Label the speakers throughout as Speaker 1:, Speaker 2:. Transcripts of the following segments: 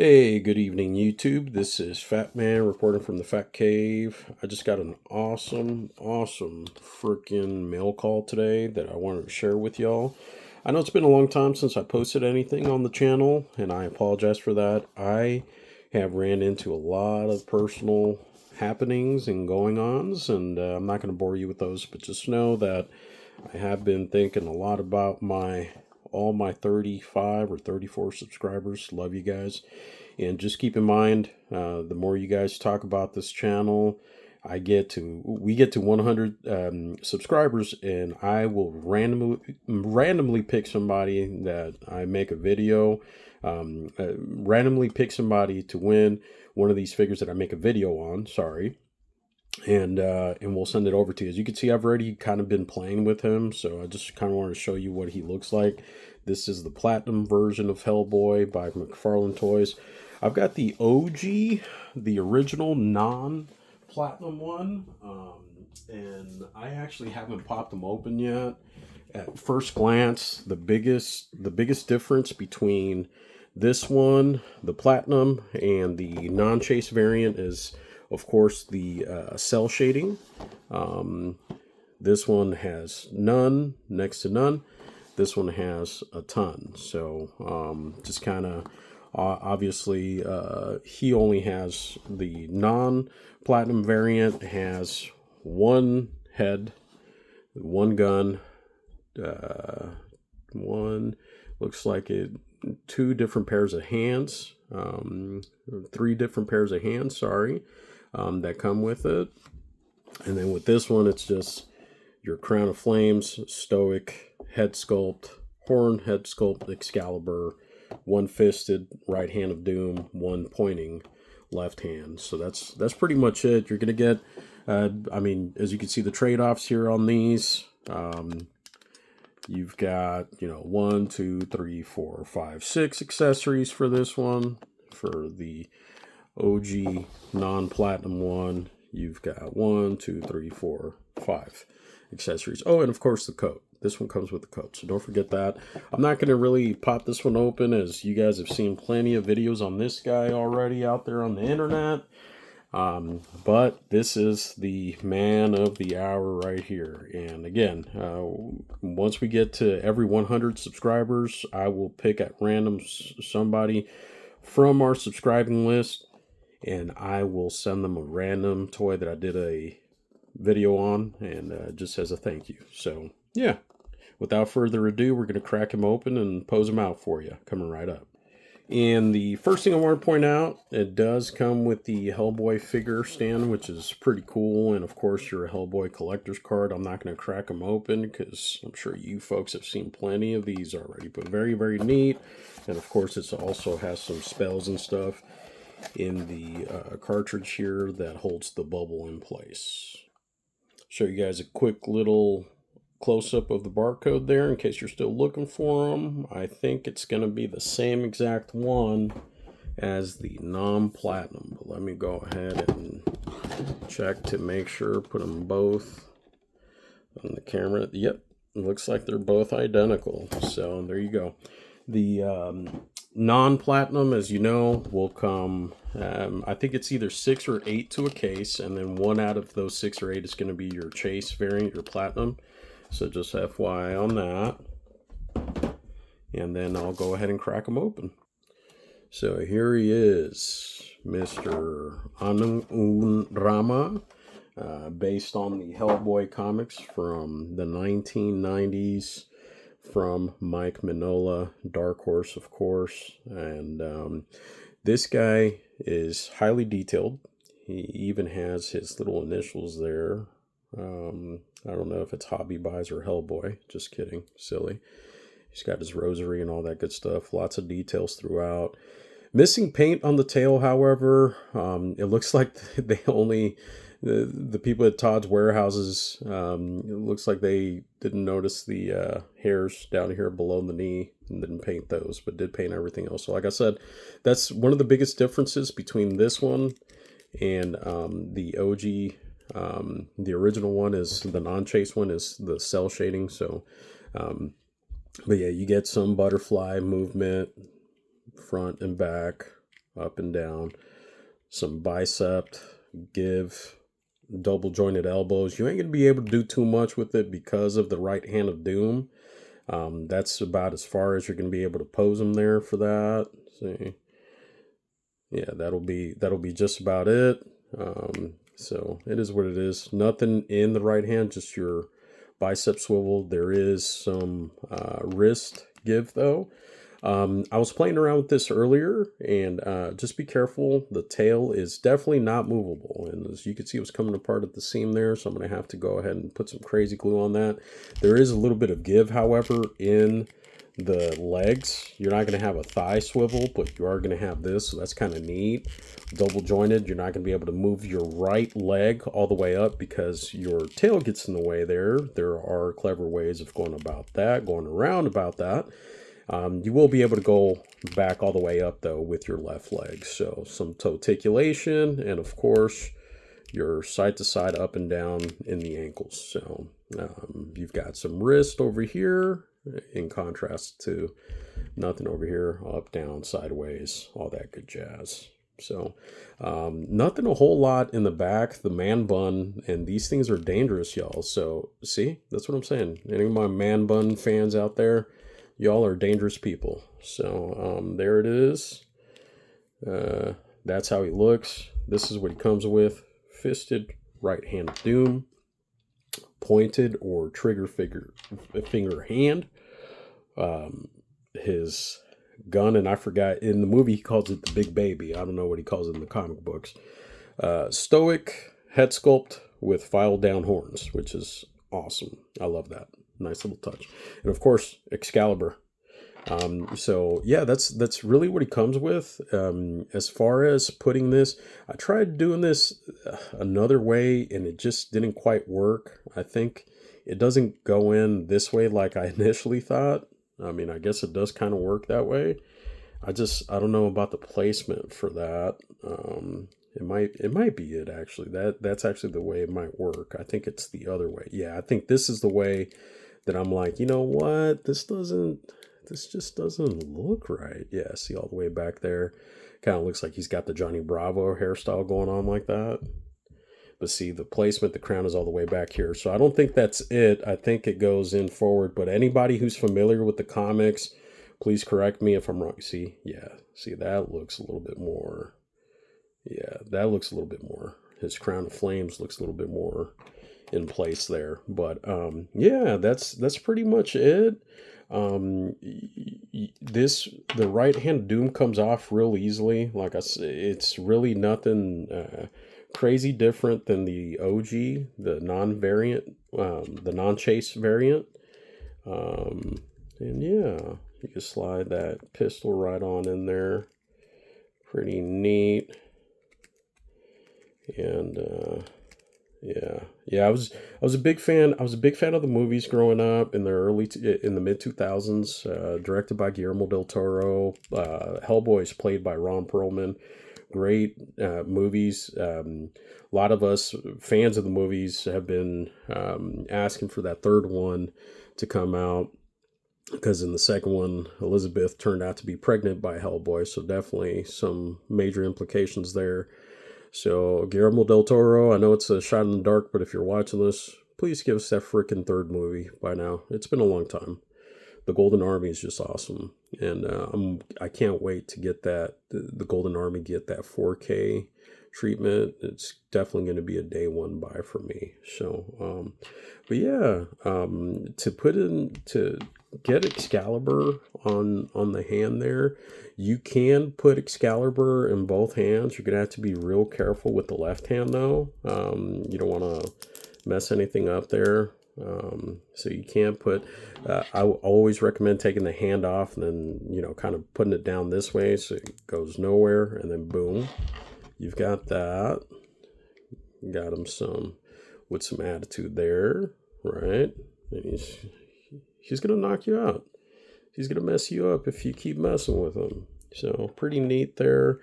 Speaker 1: Hey, good evening, YouTube. This is Fat Man reporting from the Fat Cave. I just got an awesome freaking mail call today that I wanted to share with y'all. I know it's been a long time since I posted anything on the channel, and I apologize for that. I have ran into a lot of personal happenings and going-ons, and I'm not going to bore you with those, but just know that I have been thinking a lot about all my 35 or 34 subscribers. Love you guys. And just keep in mind, the more you guys talk about this channel, we get to 100 subscribers, and I will randomly pick somebody that I make a video, randomly pick somebody to win one of these figures that I make a video on. Sorry. And we'll send it over to you. As you can see, I've already kind of been playing with him, so I just kind of wanted to show you what he looks like. This is the Platinum version of Hellboy by McFarlane Toys. I've got the OG, the original non-Platinum one, and I actually haven't popped them open yet. At first glance, the biggest difference between this one, the Platinum, and the non-chase variant is, of course, the cell shading. This one has none, next to none. This one has a ton. So just kind of obviously he only has the non-platinum variant, has one head, one gun, one looks like it, two different pairs of hands, three different pairs of hands, sorry, that come with it. And then with this one, it's just your Crown of Flames, Stoic, head sculpt, horn head sculpt, Excalibur, one-fisted right hand of Doom, one pointing left hand. So that's pretty much it. You're gonna get, I mean, as you can see, the trade-offs here on these. You've got, 1, 2, 3, 4, 5, 6 accessories for this one. For the OG non-platinum one, you've got 1, 2, 3, 4, 5 accessories. Oh, and of course the coat. This one comes with the coat, so don't forget that. I'm not going to really pop this one open, as you guys have seen plenty of videos on this guy already out there on the internet. But this is the man of the hour right here. And again, once we get to every 100 subscribers, I will pick at random somebody from our subscribing list, and I will send them a random toy that I did a video on, and just as a thank you. So yeah, without further ado, we're going to crack him open and pose him out for you, coming right up. And the first thing I want to point out, it does come with the Hellboy figure stand, which is pretty cool. And of course, your Hellboy collector's card. I'm not going to crack them open because I'm sure you folks have seen plenty of these already. But very, very neat. And of course, it also has some spells and stuff in the cartridge here that holds the bubble in place. Show you guys a quick little close-up of the barcode there in case you're still looking for them. I think it's going to be the same exact one as the non-platinum, but let me go ahead and check to make sure. Put them both on the camera. Yep, it looks like they're both identical, so there you go. The non-platinum, as you know, will come, I think it's either 6 or 8 to a case, and then one out of those 6 or 8 is going to be your chase variant, your platinum. So just FYI on that. And then I'll go ahead and crack them open. So here he is, Mr. Anung Rama, based on the Hellboy comics from the 1990s, from Mike Mignola, Dark Horse, of course. And this guy is highly detailed. He even has his little initials there. I don't know if it's Hobby Buys or Hellboy. Just kidding. Silly. He's got his rosary and all that good stuff. Lots of details throughout. Missing paint on the tail, however. It looks like they only... The people at Todd's Warehouses, it looks like they didn't notice the hairs down here below the knee and didn't paint those, but did paint everything else. So like I said, that's one of the biggest differences between this one and the OG. The original one is the non-chase one is the cell shading. So, but yeah, you get some butterfly movement front and back. up and down, some bicep, give, double jointed elbows. You ain't going to be able to do too much with it because of the right hand of doom. That's about as far as you're going to be able to pose them there for that. See, yeah, that'll be just about it. So it is what it is. Nothing in the right hand, just your bicep swivel. There is some wrist give though. I was playing around with this earlier, and just be careful. The tail is definitely not movable, and as you can see, it was coming apart at the seam there, so I'm going to have to go ahead and put some crazy glue on that. There is a little bit of give, however, in the legs. You're not going to have a thigh swivel, but you are going to have this, so that's kind of neat. Double jointed, you're not going to be able to move your right leg all the way up because your tail gets in the way there. There are clever ways of going about that, going around about that. You will be able to go back all the way up, though, with your left leg. So some toticulation, and of course, your side-to-side up and down in the ankles. So you've got some wrist over here, in contrast to nothing over here, up, down, sideways, all that good jazz. So nothing a whole lot in the back, the man bun, and these things are dangerous, y'all. So see, that's what I'm saying. Any of my man bun fans out there, y'all are dangerous people. So there it is. That's how he looks. This is what he comes with. Fisted right hand of doom. Pointed or trigger finger hand. His gun, and I forgot, in the movie he calls it the big baby. I don't know what he calls it in the comic books. Stoic head sculpt with filed down horns, which is awesome. I love that. Nice little touch. And of course, Excalibur. So yeah, that's really what he comes with. As far as putting this, I tried doing this another way and it just didn't quite work. I think it doesn't go in this way like I initially thought. I mean, I guess it does kind of work that way. I don't know about the placement for that. It might be it actually. That's actually the way it might work. I think it's the other way. Yeah, I think this is the way that I'm like, you know what? This just doesn't look right. Yeah, see all the way back there. Kind of looks like he's got the Johnny Bravo hairstyle going on like that. But see, the placement, the crown is all the way back here. So I don't think that's it. I think it goes in forward. But anybody who's familiar with the comics, please correct me if I'm wrong. See, yeah. See, that looks a little bit more. Yeah, that looks a little bit more. His crown of flames looks a little bit more in place there. But yeah, that's pretty much it. The right hand doom comes off real easily. Like I said, it's really nothing crazy different than the OG, the non-variant, the non-chase variant. And yeah, you can slide that pistol right on in there. Pretty neat. And yeah, I was a big fan. I was a big fan of the movies growing up in the mid 2000s. Directed by Guillermo del Toro. Hellboy is played by Ron Perlman. Great movies. A lot of us fans of the movies have been asking for that third one to come out, because in the second one, Elizabeth turned out to be pregnant by Hellboy. So definitely some major implications there. So, Guillermo del Toro, I know it's a shot in the dark, but if you're watching this, please give us that frickin' third movie by now. It's been a long time. The Golden Army is just awesome. And I can't wait to get the Golden Army get that 4K treatment. It's definitely going to be a day one buy for me. So, but yeah, to get Excalibur on the hand there, you can put Excalibur in both hands. You're going to have to be real careful with the left hand though. You don't want to mess anything up there. So you can't put, I always recommend taking the hand off and then, kind of putting it down this way so it goes nowhere, and then boom, you've got that. Got him with some attitude there, right? And he's going to knock you out. He's going to mess you up if you keep messing with him. So pretty neat there.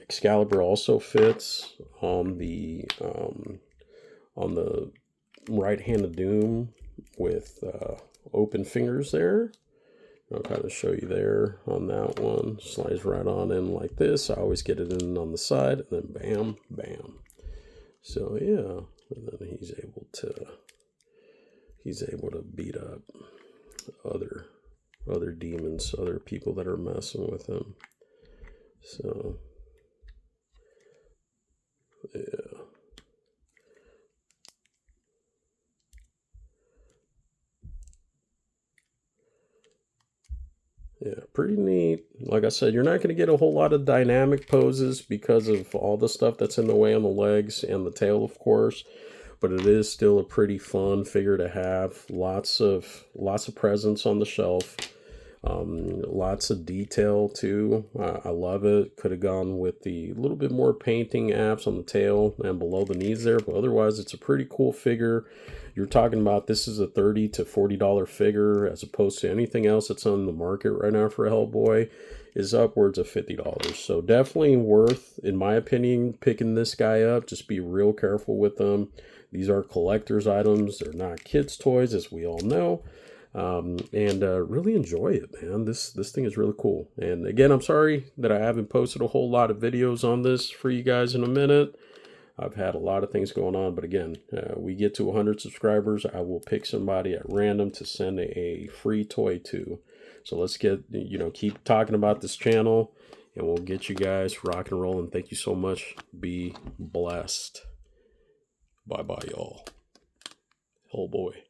Speaker 1: Excalibur also fits on the right hand of doom with open fingers there. I'll kind of show you there on that one. Slides right on in like this. I always get it in on the side, and then bam, bam. So yeah, and then he's able to beat up other demons, other people that are messing with him. So yeah. Yeah, pretty neat. Like I said, you're not going to get a whole lot of dynamic poses because of all the stuff that's in the way on the legs and the tail, of course. But it is still a pretty fun figure to have. Lots of presence on the shelf. Lots of detail too. I love it. Could have gone with the little bit more painting apps on the tail and below the knees there, but otherwise it's a pretty cool figure. You're talking about this is a $30 to $40 figure as opposed to anything else that's on the market right now for Hellboy is upwards of $50. So definitely worth, in my opinion, picking this guy up. Just be real careful with them. These are collector's items. They're not kids' toys, as we all know. And really enjoy it, man. This thing is really cool. And again, I'm sorry that I haven't posted a whole lot of videos on this for you guys in a minute. I've had a lot of things going on, but again, we get to 100 subscribers, I will pick somebody at random to send a free toy to. So let's get, keep talking about this channel, and we'll get you guys rock and rolling. Thank you so much. Be blessed. Bye-bye, y'all. Hellboy.